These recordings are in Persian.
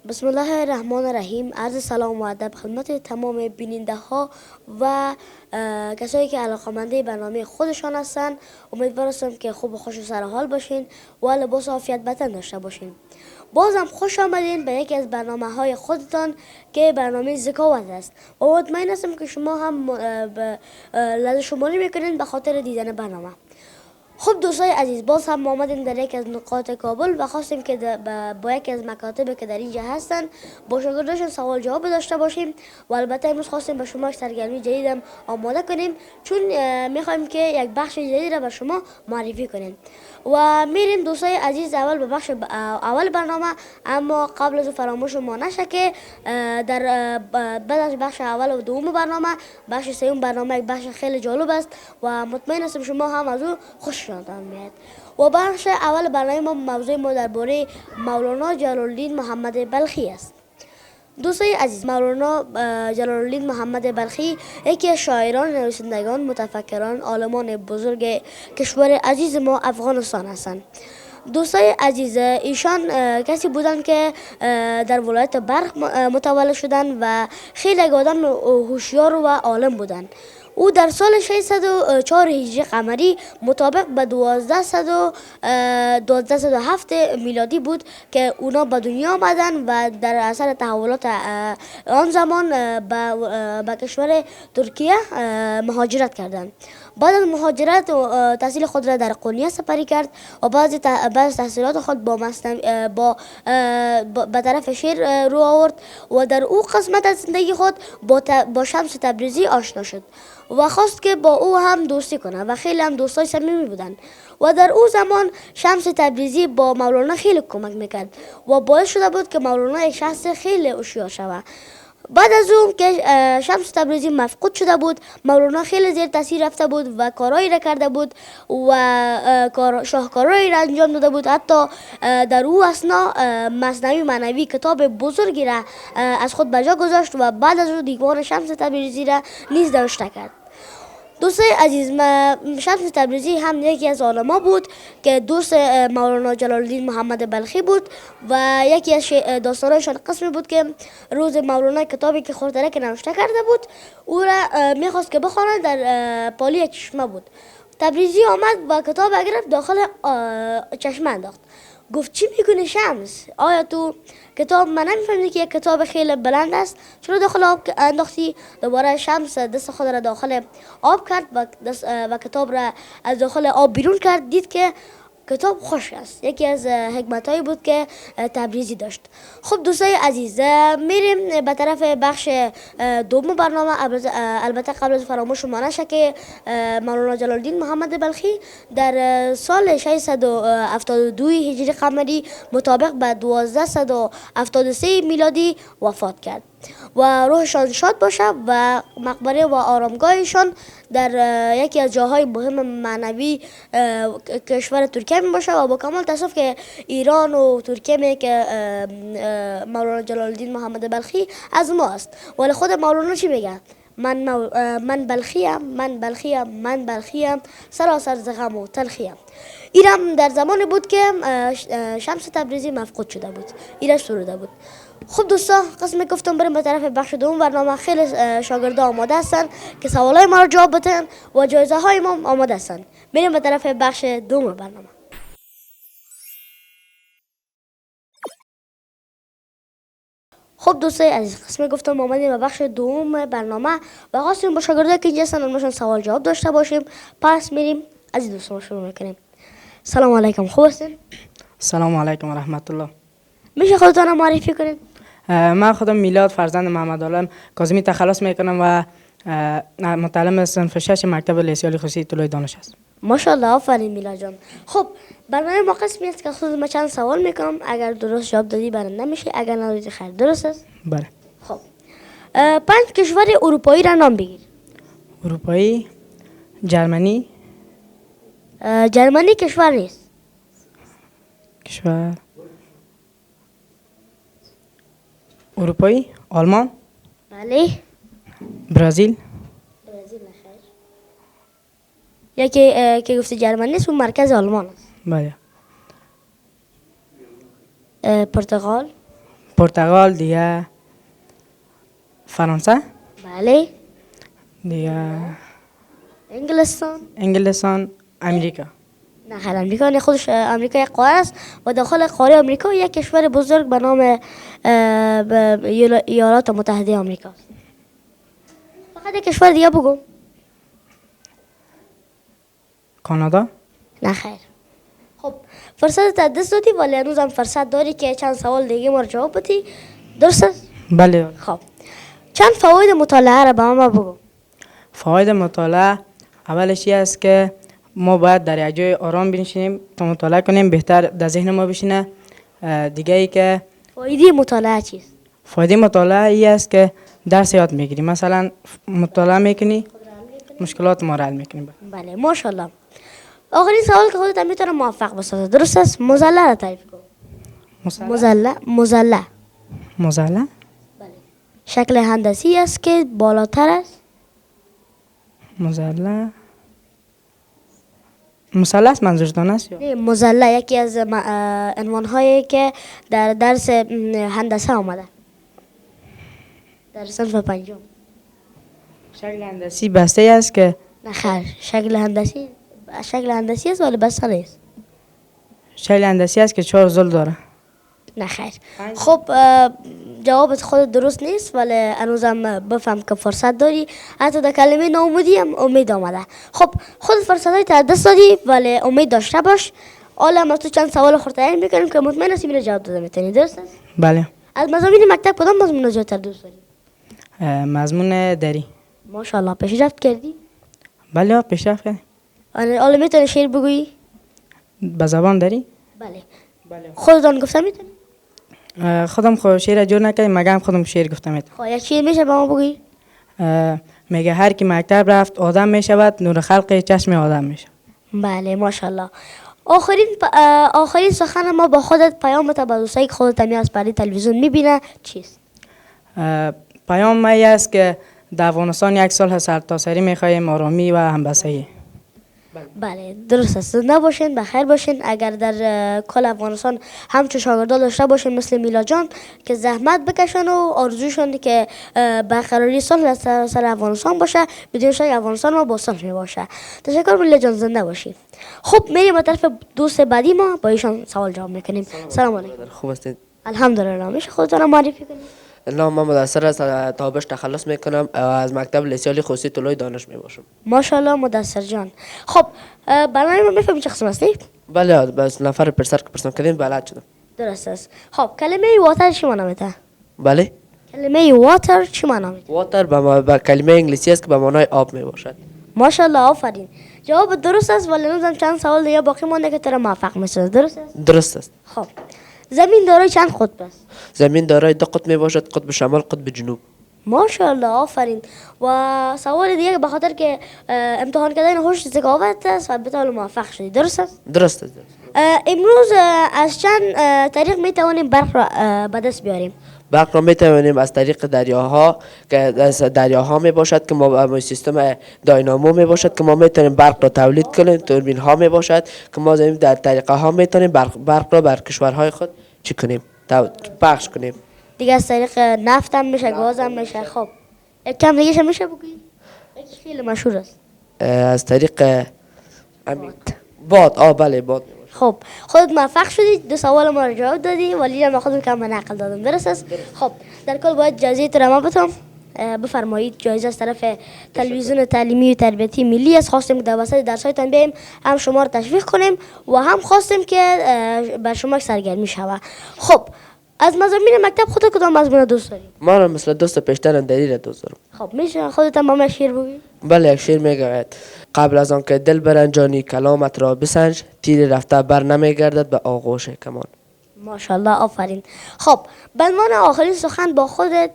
بسم الله الرحمن الرحیم. عرض سلام و ادب خدمت تمام بیننده ها و کسایی که علاقه‌مند برنامه خودشان هستند. امیدوار هستم که خوب و خوش و سر حال باشین و لباس عافیت بتن داشته باشین. بازم خوش آمدین به یکی از برنامه‌های خودتان که برنامه ذکاوت است و مطمئن هستم که شما هم لذت شماری میکنین به خاطر دیدن برنامه. خب دوستای عزیز، باز هم آمدیم در یک از نقاط کابل و خواستیم که با یکی از مکاتب که در اینجا هستن با شاگرداشون سوال جواب داشته باشیم و البته امروز خواستیم به شما سرگرمی جدیدم آماده کنیم، چون میخوایم که یک بخش جدید را به شما معرفی کنیم و میریم دوستای عزیز اول به بخش اول برنامه. اما قبل از فراموش ما نشه که در بعد از بخش اول و دوم برنامه، بخش سوم برنامه یک بخش خیلی جالب است و مطمئن هستم شما هم از او خوشتان میاد. و بخش اول برنامه ما موضوع ما درباره مولانا جلال الدین محمد بلخی است. دوستای عزیز، مولانا جلال الدین محمد بلخی یکی از شاعران، نویسندگان، متفکران، عالمان بزرگ کشور عزیز ما افغانستان هستند. دوستای عزیز، ایشان کسی بودند که در ولایت بلخ متولد شدند و خیلی آدم هوشیار و عالم بودند. او در سال 604 هجری قمری مطابق به 1207 میلادی بود که اونا به دنیا آمدن و در اثر تحولات آن زمان به کشور ترکیه مهاجرت کردند. بعد از مهاجرت تحصیل خود را در قونیه سپری کرد و بعد از تحصیلات خود به طرف شعر رو آورد و در او قسمت از زندگی خود با شمس تبریزی آشنا شد و خواست که با او هم دوستی کنه و خیلی هم دوستای صمیمی بودن و در او زمان شمس تبریزی با مولانا خیلی کمک میکرد و باعث شده بود که مولانا یک شخص خیلی هوشیار شود. بعد از اون که شمس تبریزی مفقود شده بود، مولانا خیلی زیر تاثیر رفته بود و کارهایی را کرده بود و شاهکارهایی را انجام داده بود. حتی در او اثنا مثنوی معنوی کتاب بزرگی را از خود به جا گذاشت و بعد از اون دیوان شمس تبریزی را نیز نوشته کرد. دوستای عزیز، شمس تبریزی هم یکی از علما بود که دوست مولانا جلال الدین محمد بلخی بود و یکی از داستانایشان قسمی بود که روز مولانا کتابی که خورترک نوشته کرده بود او را میخواست که بخواند در پالی یک چشمه بود. تبریزی آمد و کتاب گرفت داخل چشمه انداخت. گفت چی میکنی شمس؟ آیا تو کتاب من نمیفهمیدی که یک کتاب خیلی بلند است؟ چرا داخل آب انداختی؟ دوباره شمس دست خود را داخل آب کرد و کتاب را از داخل آب بیرون کرد. دید که کتاب خشک است. یکی از حکمتایی بود که تبریزی داشت. خب دوستای عزیز، میریم به طرف بخش دوم برنامه. البته قبل از فراموش ما نشه که مولانا جلال الدین محمد بلخی در سال 672 هجری قمری مطابق به 1273 میلادی وفات کرد و روحشان شاد باشه و مقبره و آرامگاهشان در یکی از جاهای مهم معنوی کشور ترکیه می باشه و با کمال تاسف که ایران و ترکیه می که مولانا جلال الدین محمد بلخی از ما است. ولی خود مولانا چی میگه؟ من بلخیم سراسر ز غم و تلخیم. ایران در زمانی بود که شمس تبریزی مفقود شده بود، ایران سروده بود. خب دوستا، قسم گفتم بریم به طرف بخش دوم برنامه. خیلی شاگردا آماده هستن که سوالای ما رو جواب بدن و جایزه های ما آماده هستن. بریم به طرف بخش دوم برنامه. خب دوستای عزیز، قسم گفتم آمدیم به بخش دوم برنامه و خواستیم با شاگردا که اینجا هستن اونشون سوال جواب داشته باشیم. پس میریم از این دوستان شروع میکنیم. سلام علیکم، خوب هستین؟ سلام علیکم و رحمت الله. میشه خودتان رو معرفی کنید؟ من خودم میلاد فرزند محمد عالم کاظمی تخلص میکنم و متعلم صنف 6 مکتب لیسه خصوصی طلوع دانش است. ماشاءالله، آفرین میلاد جان. خب برنامه ما قسمی است که خود ما چند سوال میکنم. اگر درست جواب دادی برنده میشه، اگر ندادی خیر. درست است؟ بله. خب 5 کشور اروپایی را نام بگیر. اروپایی، جرمنی. جرمنی کشور نیست. کشور اروپایی، آلمان. بله. برزیل. برزیل نخیر. یکی که گفتی جرمنی است اون مرکز آلمان است. بله. پرتغال. پرتغال، دیگه فرانسه، بله. دیگه انگلستان. انگلستان، امریکا. نه خیر، امریکا نه، خودش امریکا یک قاره است و داخل قاره امریکا یک کشور بزرگ به نام ایالات متحده آمریکا است. فقط یک کشور دیگه بگو. کانادا. نه خیر. خب فرصت تا دست دادی ولی هنوز هم فرصت داری که چند سوال دیگه ما رو جواب بدی. درست است؟ بله. خب چند فواید مطالعه را به ما بگو. فواید مطالعه اولش این است که ما باید در یک جای آرام بنشینیم تا مطالعه کنیم، بهتر در ذهن ما بشینه. دیگه ای که فایده مطالعه چیست؟ فایده مطالعه این است که درس یاد میگیری. مثلا مطالعه میکنی، مشکلات ما رو حل میکنی. بله ماشاءالله. آخرین سوال که خودت میتونه موفق بسازه. درست است؟ مزله را تعریف کن. مزله. مزله بله. شکل هندسی است که بالاتر است. مزله مثلث منظورتان است یا؟ نه، مزله یکی از عنوانهایی که در درس هندسه آمده، در صنف پنجم. شکل هندسی بسته است که نه خیر، شکل هندسی است ولی بسته نیست. شکل هندسی است که 4 ضلع داره. نه خیر. خب جوابت خود درست نیست ولی هنوزم بفهم که فرصت داری. حتی در کلمه ناامیدی هم امید آمده. خب خود فرصت های تا دست دادی ولی امید داشته باش. حالا ما تو چند سوال خورتایی میکنیم که مطمئن هستی میره جواب داده میتونی. درست است؟ بله. از مضامین مکتب کدام مضمون زیادتر دوست داری؟ مضمون دری. ماشاءالله پیشرفت کردی؟ بله پیشرفت کردیم. حالا میتونی شعر بگویی؟ به زبان داری؟ بله. بله. خودتان گفته میتونی؟ خودم خود شعر جور نکردم مگه خودم شعر گفتم میتونم. خب یک شعر میشه به ما بگویی؟ میگه هر کی مکتب رفت آدم میشود، نور خلق چشم آدم میشه. بله ماشاءالله. آخرین سخن ما با خودت، پیامت به دوستایی که خودت همی از پردی تلویزیون میبینه چیست؟ پیام ما است که در افغانستان یک صلح سرتاسری میخواهیم، آرامی و همبستگی. بله درست است. زنده باشین، بخیر باشین. اگر در کل افغانستان همچون شاگردان داشته باشین مثل میلا جان که زحمت بکشن و آرزوشون که برقراری صلح سر افغانستان باشه، بدون شک افغانستان ما با صلح می باشه. تشکر میلا جان، زنده باشین. خب میریم به طرف دوست بعدی، ما با ایشان سوال جواب میکنیم. سلام علیکم. خوب هستید؟ الحمدلله. میشه خودتون معرفی کنید؟ نام من مدثر از تابش تخلص میکنم و از مکتب لیسیالی خصوصی طلوع دانش میباشم. ماشاءالله مدثر جان. خب برنامه ما میفهمی چه قسم هستی؟ بله بس نفر پرسر که پرسن کردیم بلد شدم. درست است. خب کلمه واتر چی معنی میده؟ بله؟ کلمه واتر چی معنی میده؟ واتر به کلمه انگلیسی است که به معنای آب میباشد. ماشاءالله آفرین. جواب درست است ولی هنوزم چند سوال دیگه باقی مونده که تو را موفق میسازه. درست است؟ درست است. خب زمین دارای چند قطب است؟ زمین دارای 2 قطب میباشد، قطب شمال، قطب جنوب. ماشاءالله آفرین. و سوال دیگه به خاطر که امتحان کردن هوش ذکاوت است و بتال موفق شدی. درست است؟ درست است. امروز از چند طریق میتوانیم برق را به دست بیاریم؟ برق را میتوانیم از طریق دریاها که از دریاها میباشد که ما سیستم داینامو میباشد که ما میتونیم برق را تولید کنیم. توربین ها میباشد که ما در طریقه ها میتونیم برق را بر کشورهای خود چی کنیم؟ پخش کنیم. دیگه از طریق نفت هم میشه، گاز هم میشه. خب یک کم دیگه میشه بگویی؟ یک خیلی مشهور است. از طریق باد. بله باد. خب خودت موفق شدی، 2 سوال ما رو جواب دادی ولی من خودم کم نقل دادم. درست است؟ خب در کل باید جایزه تو را ما بدم. بفرمایید. جایزه از طرف تلویزیون تعلیمی و تربیتی ملی است. خواستیم که در وسط درس‌هایتان بیایم هم شما رو تشویق کنیم و هم خواستیم که بر شما سرگرمی شود. خب از مضامین مکتب خودت کدام مضمون دوست داری؟ ما را مثل دوست پیشتر اندری را دوست دارم. خب میشه خودت هم با من شعر بگویی؟ بله یک شعر میگوید قبل از آن که دل برنجانی کلامت را بسنج، تیر رفته بر نمیگردد به آغوش کمان. ماشاءالله آفرین. خب به عنوان آخرین سخن با خودت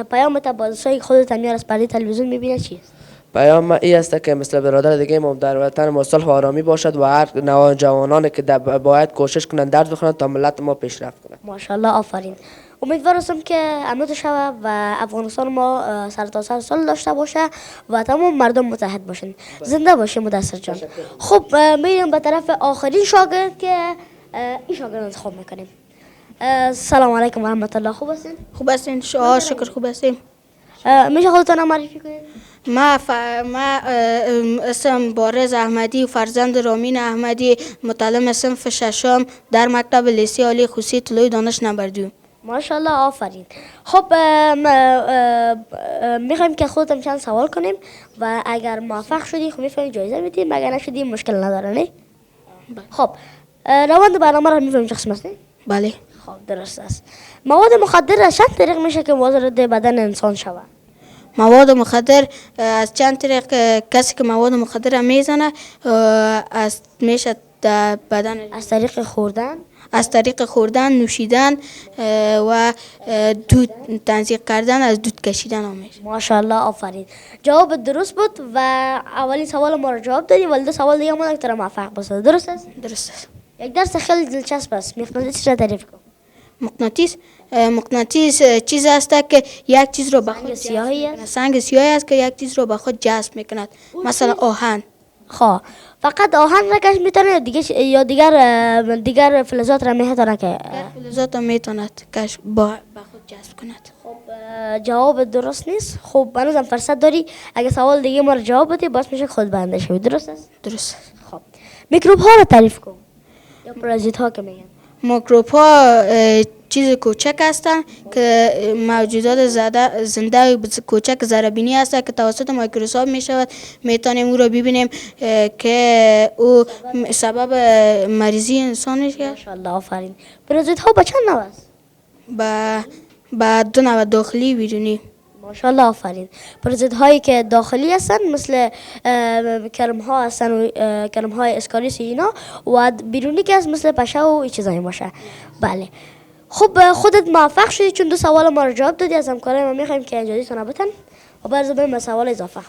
پیامت با دوستای خودت میار از پرده تلویزیون میبینه چیست؟ پیام ما این است که مثل برادر دیگه ما در وطن ما صلح و آرامی باشد و هر نوجوانانی که باید کوشش کنند درس بخونند تا ملت ما پیشرفت کنند. ماشاءالله آفرین. امیدوارم که امنیت شود و افغانستان ما سرتاسر صلح داشته باشه و تمام مردم متحد باشن. زنده باشه مدثر جان. خب میریم به طرف آخرین شاگرد که این شاگرد انتخاب میکنیم. سلام علیکم و رحمت الله. خوب هستین؟ خوب هستین؟ شما شکر خوب هستیم. میشه خودتان معرفی کنید؟ ما اسم بارز احمدی و فرزند رامین احمدی، متعلم صنف ششم در مکتب لیسه عالی خصوصی طلوع دانش نمبر 2. ماشاءالله، آفرین. خب میخوایم که خودتان چند سوال کنیم و اگر موفق شدی خب میفهمید جایزه میدیم، اگر نشدی مشکل نداره نه؟ خب روند برنامه را میفهمید چه قسم است نه؟ بله. خب درست است. مواد مخدر از چند طریق میشه که وارد بدن انسان شود؟ مواد مخدر از چند طریق کسی که مواد مخدر را میزنه میشه در بدن، از طریق خوردن، از طریق خوردن، نوشیدن و دود تنظیق کردن، از دود کشیدن هم میشه. ماشاءالله، آفرین. جواب درست بود و اولین سوال ما را جواب دادی، ولی دو سوال دیگه مونده که تو موفق باشی. درست است؟ درست است. یک درس خیلی دلچسب است. مغناطیس را تعریف کن. مغناطیس چیز است که یک چیز رو به خود سیاهی است. سنگ سیاهی است که یک چیز رو به خود جذب میکند، مثلا آهن. خب فقط آهن را کش میتونه یا دیگر فلزات را میتونه که فلزات میتواند کش به خود جذب کند. خب جواب درست نیست. خب هنوزم فرصت داری، اگه سوال دیگه ما رو جواب بدی باز میشه خود برنده شوی. درست است؟ درست. خب میکروب ها رو تعریف کن یا پرازیت ها که میگن. میکروب ها چیز کوچک هستند که موجودات زنده و کوچک ذره‌بینی هستند که توسط میکروسکوپ می شود میتونیم او را ببینیم که او سبب مریضی انسان میشه. ماشاءالله، آفرین. پرازیت ها با چند نوع است؟ با 2 نوع، داخلی و بیرونی. ماشاءالله، آفرین. پرازیت هایی که داخلی هستن مثل کرم ها هستن و کرم های اسکاریس اینا، و بیرونی که هست مثل پشه و این چیزایی باشه. بله. خب خودت موفق شدی چون 2 سوال ما رو جواب دادی. از همکارای ما میخوایم که اجازهتون بتن و برز بریم به سوال اضافه.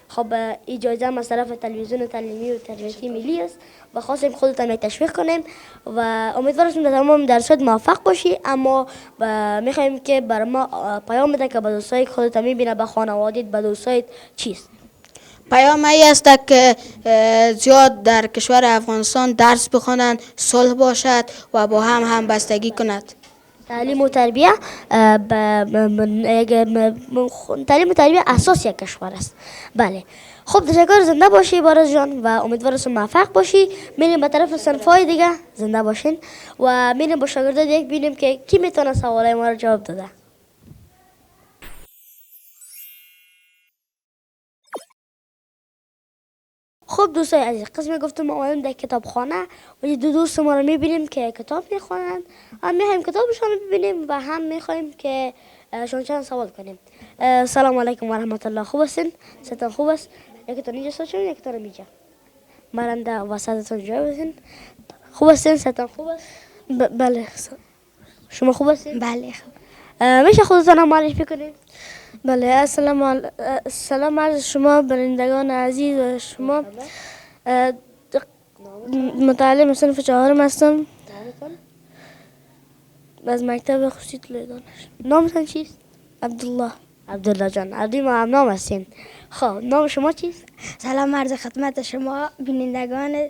خب این جایزه هم از طرف تلویزیون تعلیمی و تربیتی ملی است و خواستیم خودتان یک تشویق کنیم و امیدوارم در تمام درسات موفق باشی. اما میخوایم که بر ما پیام بده که به دوستای خودت میبینه، به خانوادت، به دوستایت چیست؟ پیام ای است که زیاد در کشور افغانستان درس بخوانند، صلح باشد و با هم همبستگی کند. تعلیم و تربیه تعلیم و تربیه اساس یک کشور است. بله. خب تشکر، زنده باشی بارز جان و امیدوارم موفق باشی. میریم به طرف صنفای دیگه. زنده باشین و میریم با شاگردای دیگه ببینیم که کی میتونه سوالای ما رو جواب داده. خب دوستای عزیز، قسم گفتم ما اومدیم در کتابخانه و 2 دوست ما رو میبینیم که کتاب میخوانند. هم میخوایم کتابشان رو ببینیم و هم میخوایم که شما چند سوال کنیم. سلام علیکم و رحمت الله. خوب هستین؟ صحتان خوب است؟ یکیتون اینجا سوچون، یکیتون اینجا مرنده وسطتون جای بزین. خوب هستین؟ صحتان خوب است؟ بله. شما خوب هستین؟ بله. میشه خودتان هم معرفی کنید؟ بله. سلام عرض شما برندگان عزیز و شما. متعلم صنف 4 هستم از مکتب خصوصی طلوع دانش. نامتان چیست؟ عبدالله. عبدالله جان. عبدی ما هم نام هستین. خب نام شما چیست؟ سلام عرض خدمت شما بینندگان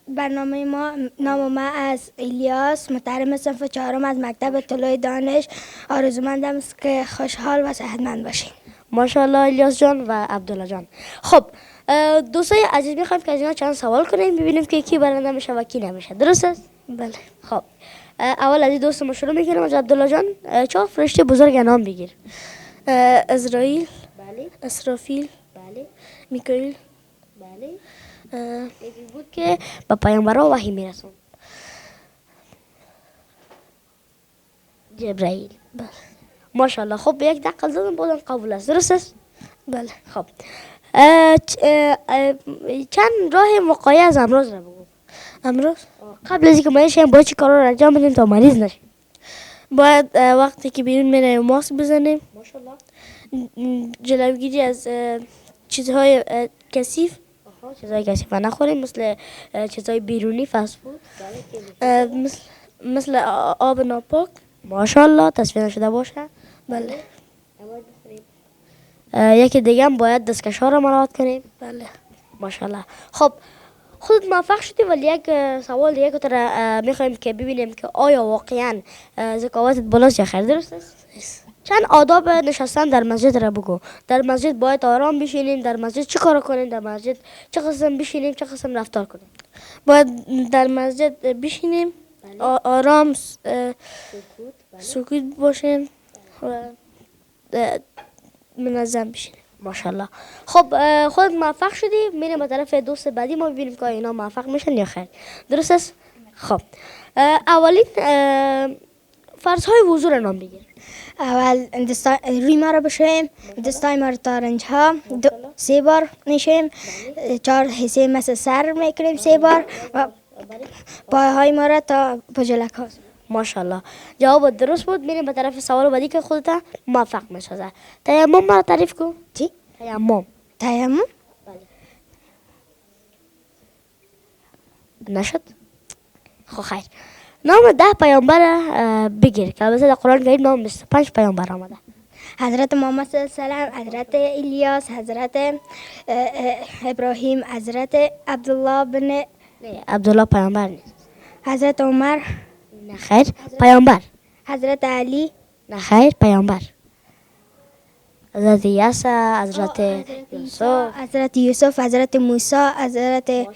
برنامه ما. نام ما از الیاس، متعلم صنف 4 از مکتب طلوع دانش. آرزومندم است که خوشحال و صحتمند باشید. ماشاءالله الیاس جان و عبدالله جان. خب دوستای عزیز میخوایم که از اینا چند سوال کنیم ببینیم که کی برنده میشه و کی نمیشه. درست است؟ بله. خب اول از این دوست ما شروع میکنیم. از عبدالله جان 4 فرشته بزرگ نام بگیر. اسرائیل. بله. اسرافیل. بله. میکائیل. بله. یکی بود که به پیامبرا وحی میرسون. جبرائیل. بله. ماشاءالله. خب به یک دقیقه زدن بودن قبول است. درست است؟ بله. خب چند راه وقایع از امراض را بگو. امروز قبل از اینکه مریض شیم باید چی کارا رو انجام بدیم تا مریض نشیم؟ باید وقتی که بیرون میریم ماسک بزنیم. ماشاءالله. جلوگیری از چیزهای کثیف. چیزای کثیف نخوریم مثل چیزای بیرونی، فست فود. مثل آب ناپاک. ماشاءالله. تصفیه نشده باشه. بله. یکی دیگه هم باید دستکش ها رو مراعات کنیم. بله. ماشاءالله. خب خودت موفق شدی ولی یک سوال دیگه که میخوایم که ببینیم که آیا واقعا ذکاوتت بالاست یا خیر، درست است؟ چند آداب نشستن در مسجد را بگو. در مسجد باید آرام بشینیم، در مسجد چه کار کنیم، در مسجد چه قسم بشینیم، چه قسم رفتار کنیم. باید در مسجد بشینیم، آرام سکوت باشیم و منظم بشینیم. ماشاءالله. خب خودت موفق شدی، میریم به طرف دوست بعدی ما ببینیم که اینا موفق میشن یا خیر، درست است؟ خب اولین فرض های وضو را نام بگیر. اول روی ما را بشویم، دستای ما را تا رنج ها 3 بار میشیم، 4 حصه مثل سر میکنیم 3 بار و پای های ما را تا پجلک ها. ماشاءالله، جواب درست بود. میریم به طرف سوال بعدی که خودت موفق میسازه. تیمم را تعریف کن. چی؟ تیمم تیمم؟ نشد؟ خب خیر. نام 10 پیامبر بگیر که البته در قرآن کریم نام 25 پیامبر آمده. حضرت محمد صلی الله علیه و حضرت الیاس، حضرت ابراهیم، حضرت عبدالله بن نه، عبدالله پیامبر نیست. حضرت عمر، نه خیر، پیامبر. حضرت علی، نه خیر، پیامبر. حضرت یاسا، حضرت یوسف. حضرت یوسف، حضرت موسی، حضرت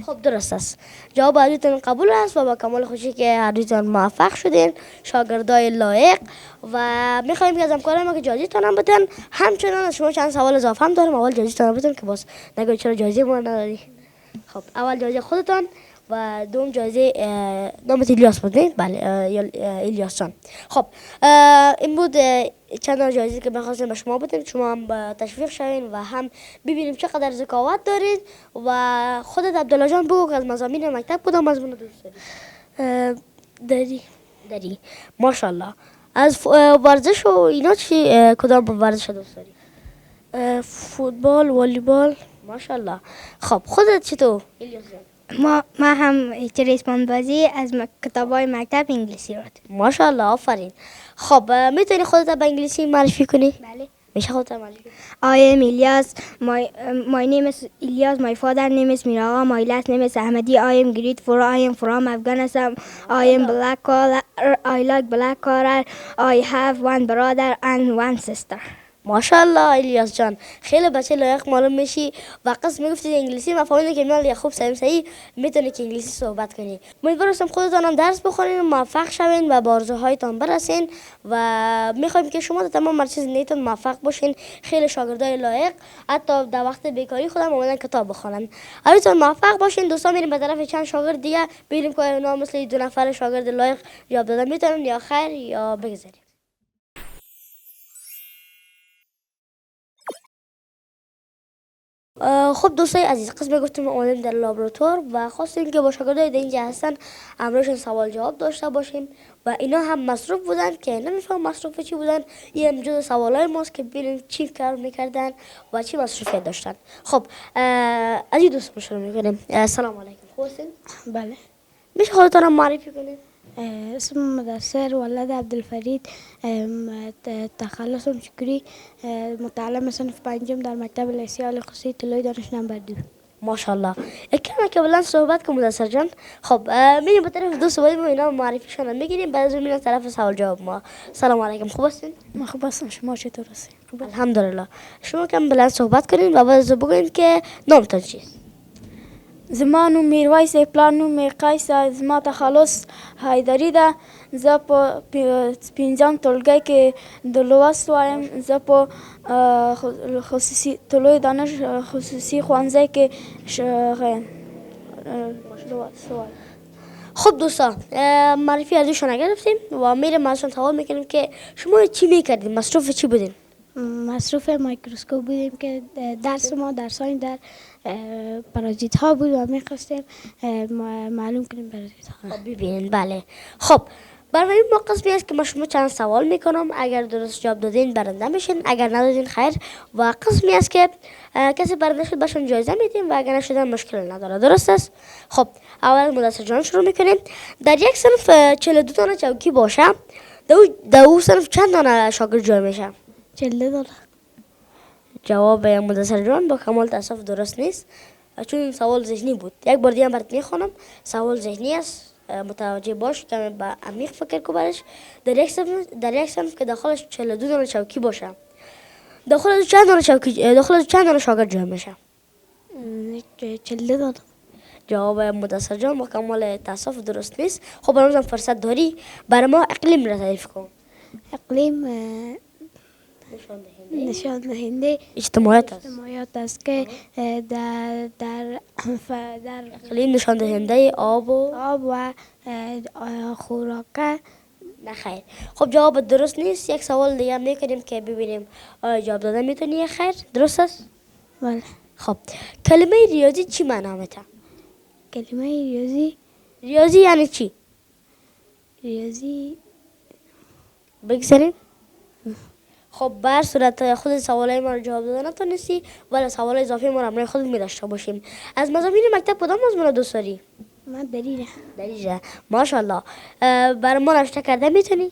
خب درست است. جواب هردویتان قبول است و با کمال خوشی که هردویتان موفق شدین، شاگردای لایق، و میخوایم که از همکارای ما که جایزه‌تان هم بدن. همچنان از شما چند سوال اضافه هم دارم. اول جایزه‌تان هم بدن که باز نگویید چرا جایزه ما ندادی. خب اول جایزه خودتان و دوم جایزه نامت الیاس بود نه؟ بله، الیاس جان. خب این بود چند جایزه که می‌خواستیم به شما بدیم. شما هم تشویق شوین و هم ببینیم چقدر ذکاوت دارید. و خودت عبدالله جان بگو که از مضامین مکتب کدام مضمون دوست داری؟ داری. ماشاءالله. از ورزش و اینا چی کدام ورزش دوست داری؟ فوتبال، والیبال. ماشاءالله. خب خودت چطور؟ الیاس جان. ما هم ریسمان بازی از کتابای مکتب انگلیسی رو داریم. ماشاءالله، آفرین. خب میتونی خودت به انگلیسی معرفی کنی؟ بله. میشه خودت معرفی کنی؟ I am Ilyas. My name is Ilyas. My father name is Miraga. My last name is Ahmadi. I am grateful. I am from Afghanistan. I am black color. I like black color. I have one brother and one sister. ماشاءالله الیاس جان، خیلی بچه لایق معلوم میشی و قسم میگفتید انگلیسی مفاهیم کلمات یا خوب صحیح میتونی که انگلیسی صحبت کنی. امیدوارم خودتان هم درس بخونین و موفق شوین و به آرزوهایتان برسین و میخوایم که شما در تمام مرکز زندگیتون موفق باشین. خیلی شاگردای لایق حتی در وقت بیکاری خودم اومدن کتاب بخونن. هرتون موفق باشین. دوستان میریم به طرف چند شاگرد دیگه ببینیم که اونا مثل 2 نفر شاگرد لایق جواب دادن میتونن یا خیر یا بگذاریم. خب دوستای عزیز، قسم گفتیم اومدیم در لابراتوار و خواستیم که با شاگردای اینجا هستن امروزشون سوال جواب داشته باشیم و اینا هم مصروف بودن که نمیفهم مصروف چی بودن. این جزء سوالای ماست که ببینیم چی کار میکردن و چی مصروفیت داشتن. خب از این دوست شروع میکنیم. سلام علیکم، خوبین؟ بله. میشه خودتون رو معرفی کنید؟ اسم مدثر ولد عبدالفرید، تخلصم شکری، متعلم صنف 5 در مکتب لیسه آل قصی طلوع دانش نمبر 2. ماشاءالله. کمی که بلند صحبت کن مدثر جان. خب میریم به طرف دوست بعدی ما اینا معرفی شدن میگیریم، بعد از اون میریم طرف سوال جواب ما. سلام علیکم، خوب هستین؟ ما خوب هستم، شما چطور هستین؟ الحمدلله. شما کم بلند صحبت کنین و بعد از بگوین که نامتان چیست؟ زما نوم میرویس، پلار نوم قیس، زما تخلص حیدری ده. زه په 5م ټولګي کې د لوست وایم. زه په خصوصي طلوع دانش خصوصي ښوونځي کې لوست وایم. خب دوستان، معرفی از ایشون نگرفتیم و میریم ازشون سوال میکنیم که شما چی میکردین؟ مصروف چی بودین؟ مصروف میکروسکوپ بودیم که درسایی در پارازیت ها بود و میخواستیم معلوم کنیم پارازیت ها. خب ببینین. بله. خب برای ما قسمی است که من شما چند سوال میکنم، اگر درست جواب دادین برنده میشین، اگر ندادین خیر. و قسمی است که کسی برنده شد بهشون جایزه میدیم و اگر نشدن مشکل نداره، درست است؟ خب اول مدرس جان شروع میکنیم. در یک صنف 42 دانه چوکی باشه، در او صنف چند دانه شاگرد جای میشه؟ 42 دانه. جواب مدرس جان با کمال تاسف درست نیست. چون این سوال ذهنی بود. یک بار دیگه هم برات میخوانم. سوال ذهنی است، متوجه باش، کمی با عمیق فکر کن برش. در یک صنف که داخلش 42 دانه چوکی باشه، داخلش چند دانه شاگرد جمع میشه؟ 42 دانه. جواب مدثر جان مکمل تاسف درست نیست. خب امروز هم فرصت داری، برای ما اقلیم را تعریف کن. اقلیم نشان دهنده اجتماعیت است. اجتماعیات است که در اقلیم نشان دهنده آب و آب و خوراک. نه خیر. خب جواب درست نیست. یک سوال دیگه میکنیم که ببینیم آیا جواب دادن میتونی یا خیر. درست است؟ بله. خب کلمه ریاضی چی معنا میده؟ کلمه ریاضی یعنی چی؟ بگذاریم. خب بر صورت خود سوالای ما رو جواب دادن نتونستی، ولی سوال اضافی ما رو همراه خود می داشته باشیم. از مضامین مکتب کدام مضمون رو دوست داری؟ من دریجه. ماشاءالله. برای ما نوشته کرده میتونی؟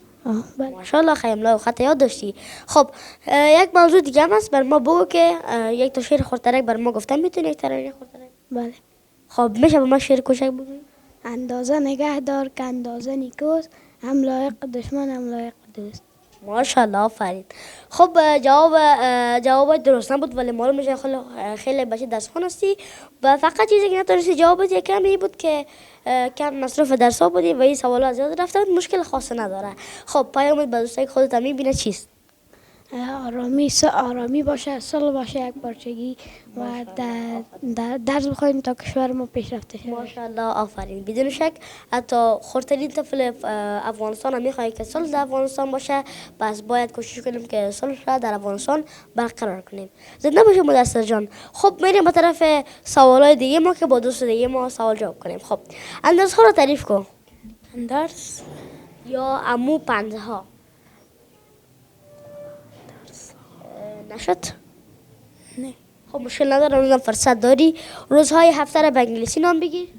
بله. ماشاءالله خیلی املا و خط یاد داشتی. خب یک موضوع دیگه هم هست، بر ما بگو که یک تا شعر خورترک بر ما گفتن میتونی؟ یک ترانه خورترک؟ بله. خب میشه به ما شعر کوچک بگو؟ اندازه نگه دار که اندازه نیکوست، هم لایق دشمن هم لایق دوست. ماشاءالله آفرین. خب جواب درست نبود، ولی معلوم میشه خیلی بچه درس خوان هستی و فقط چیزی که نتونستی جواب بدی کمی بود که کم مصروف درس ها بودی و این سوالا زیاد رفته بود. مشکل خاصی نداره. خب پیامت به دوستای خودت هم میبینه چیست؟ آرامی باشه، صلح باشه، یک پارچگی و درس بخوایم تا کشور ما پیشرفته شود. ماشاءالله آفرین. بدون شک حتی خردترین طفل افغانستان هم میخواد که صلح در افغانستان باشه، پس باید کوشش کنیم که صلح را در افغانستان برقرار کنیم. زنده باشه مدثر جان. خب میریم به طرف سوالای دیگه ما که با دوست دیگه ما سوال جواب کنیم. خب اندرس ها رو تعریف کن. اندرس یا امو پنده ها. نشد؟ نه. خب مشکل نداره، روزم فرصت داری. روزهای هفته را به انگلیسی نام بگیر.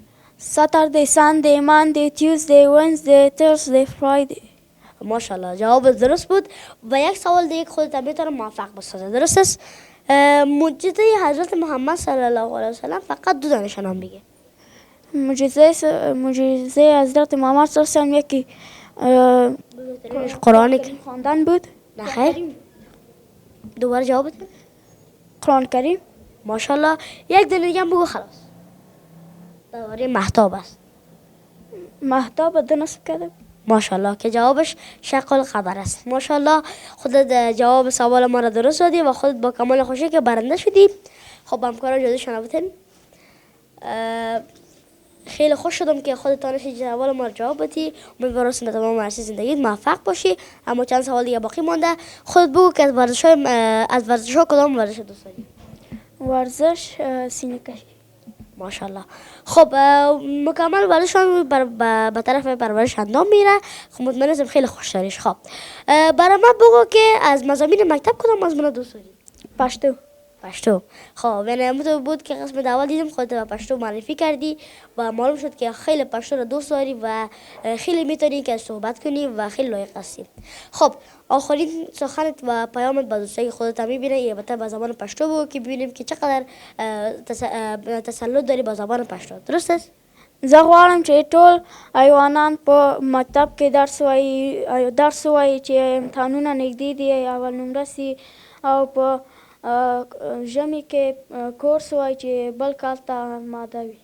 Saturday, Sunday, Monday, Tuesday, Wednesday, Thursday, Friday. ماشاءالله جواب درست بود و یک سوال دیگه خودت هم میتونه موفق بسازه. درست است؟ معجزه حضرت محمد صلی الله علیه و سلم فقط 2 دانش نام بگه. معجزه حضرت محمد صلی الله علیه و یکی قرآن کریم خواندن بود. نه خیر. دوباره جواب بده. قرآن کریم. ماشاءالله. یک دونه دیگه هم بگو خلاص. دوباره مهتاب است. مهتاب دو نصب کرده. ماشاءالله که جوابش شق القمر است. ماشاءالله خودت جواب سوال ما را درست دادی و خودت با کمال خوشی که برنده شدی. خب همکارا جلوی شنوتن خیلی خوش شدم که خودت تانستی سوال ما را جواب بدی. امیدوارم در تمام عرصه زندگیت موفق باشی. اما چند سوال دیگه باقی مونده. خودت بگو که از ورزش‌ها کدام ورزش دوست داری؟ ورزش سینه کشی. ماشاءالله. خب مکمل ورزشان به طرف پرورش انجام میره. خب مطمئنم خیلی خوش داریش. خب برای من بگو که از مضامین مکتب کدام مضمون دوست داری؟ پشتو. خب من بود که قسمت اول دیدم خودت به پشتو معرفی کردی و معلوم شد که خیلی پشتو را دوست داری و خیلی میتونی که صحبت کنی و خیلی لایق هستی. خب آخرین سخنت و پیامت به دوستای خودت میبینه البته به زبان پشتو بگو که ببینیم که چقدر تسلط داری به زبان پشتو. درست است؟ زه غواړم چې ټول حیوانان په مکتب کې درس وایي چې امتحانونه نږدې دي اول نمره سي او په ژمي کې کورس وایي چې بل کال ته آماده وي.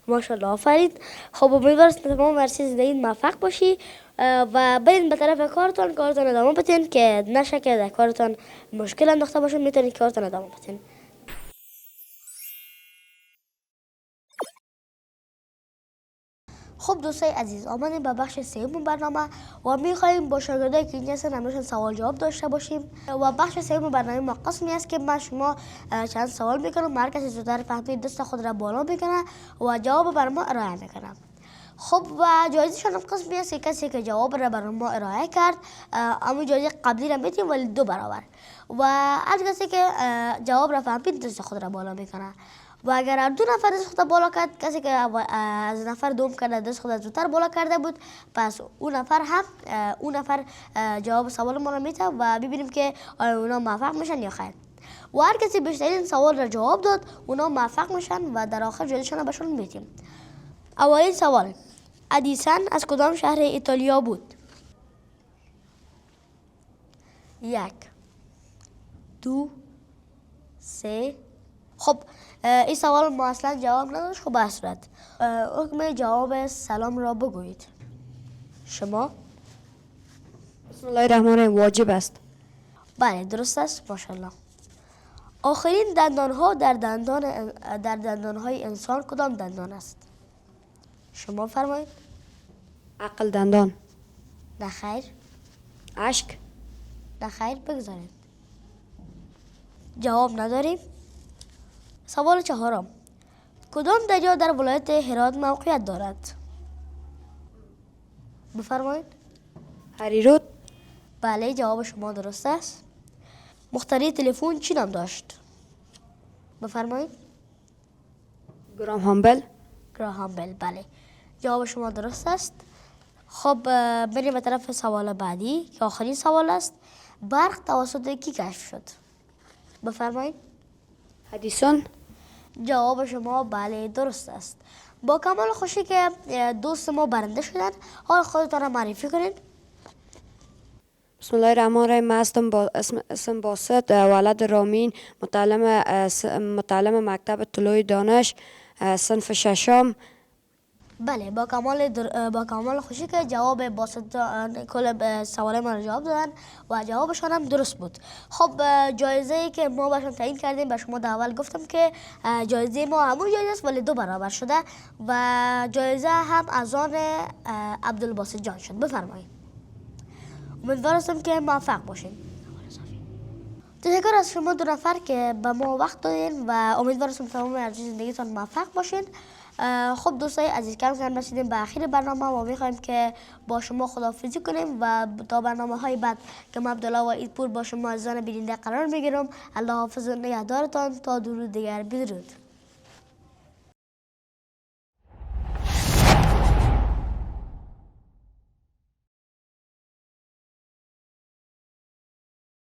ماشاءالله آفرین. خب امیدوارم تمام عرصه زندگی موفق باشی و برین به طرف کارتان ادامه بدین که نشه که در کارتان مشکل انداخته باشه. میتونین کارتان ادامه بدین. خب دوستای عزیز آمدیم به بخش سوم برنامه و میخواهیم با شاگردایی که اینجا هستن همشون سوال جواب داشته باشیم و بخش سوم برنامه ما قسمی است که من شما چند سوال میکنم، هر کسی زودتر فهمید دست خود را بالا میکنه و جواب بر ما ارائه میکنه. خب و جایزه شان قسمی است که کسی که جواب را بر ما ارائه کرد اما جایزه قبلی را میتیم ولی 2 برابر و هر کسی که جواب را فهمید دست خود را بالا میکنه و اگر 2 نفر دست خود بالا کرد، کسی که از نفر دوم کرده دست خود زودتر بالا کرده بود، پس اون نفر جواب سوال ما را میده و ببینیم که آیا اونا موفق میشن یا خیر. و هر کسی بیشترین سوال را جواب داد اونا موفق میشن و در آخر جایزشان را بهشون میدیم. اولین سوال: ادیسن از کدام شهر ایتالیا بود؟ 1 2 3. خب این سوال ما اصلا جواب نداشت. خب به صورت حکم جواب سلام را بگویید. شما؟ بسم الله الرحمن الرحیم. واجب است. بله درست است. ماشاءالله. آخرین دندان ها در دندان های انسان کدام دندان است؟ شما فرمایید. عقل دندان. نه خیر. اشک. نه خیر. بگذارید. جواب نداریم. سوال چهارم: کدام دریا در ولایت هرات موقعیت دارد؟ بفرمایید. هریرود. بله جواب شما درست است. مخترع تلفن چی نام داشت؟ بفرمایید. گرام بل. گراهام بل. بله جواب شما درست است. خب بریم به طرف سوال بعدی که آخرین سوال است. برق توسط کی کشف شد؟ بفرمایید. ادیسون. جواب شما بله درست است. با کمال خوشی که دوست ما برنده شدن. حال خودتان را معرفی کنید. بسم الله الرحمن الرحیم. من هستم با اسم باسط ولد رامین، متعلم مکتب طلوع دانش صنف ششم. بله با کمال خوشی که جواب کل سوال ما رو جواب دادن و جوابشان هم درست بود. خب جایزه ای که ما بهشون تعیین کردیم به شما در اول گفتم که جایزه ما همون جایزه است ولی 2 برابر شده و جایزه هم از آن عبدالباسط جان شد. بفرمایید. امیدوارم که موفق باشین. تشکر از شما 2 نفر که به ما وقت دادین و امیدوارم تمام ارزش زندگیتان موفق باشین. خب دوستای عزیز کم رسیدیم به اخیر برنامه و میخوایم که با شما خداحافظی کنیم و تا برنامه های بعد که من عبدالله و ایدپور با شما عزیزان بیننده قرار میگیرم. الله حافظ و نگهدارتان تا درود دیگر. بدرود.